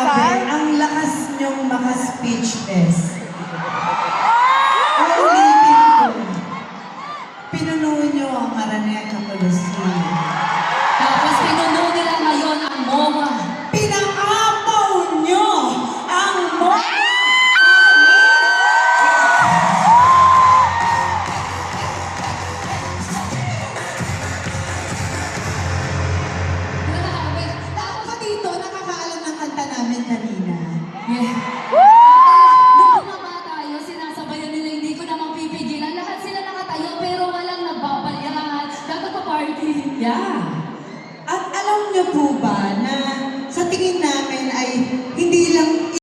Grabe, ang lakas niyong maka-speechless. Ulitin ko. Pinuno niyo ang Araneta Coliseum. Tapos pinuno nila ngayon ang MOA. Pinaapaw niyo ang MOA! Grabe. Ako ka dito, nakakaalam ng kanta namin kanina. Yeah. Nung bumaba tayo, sinasabayan nila, hindi ko na mapipigilan. Lahat sila nakatayo, pero walang nagbabalyahan. Dapat pa party. Yeah. At alam niyo po ba na sa tingin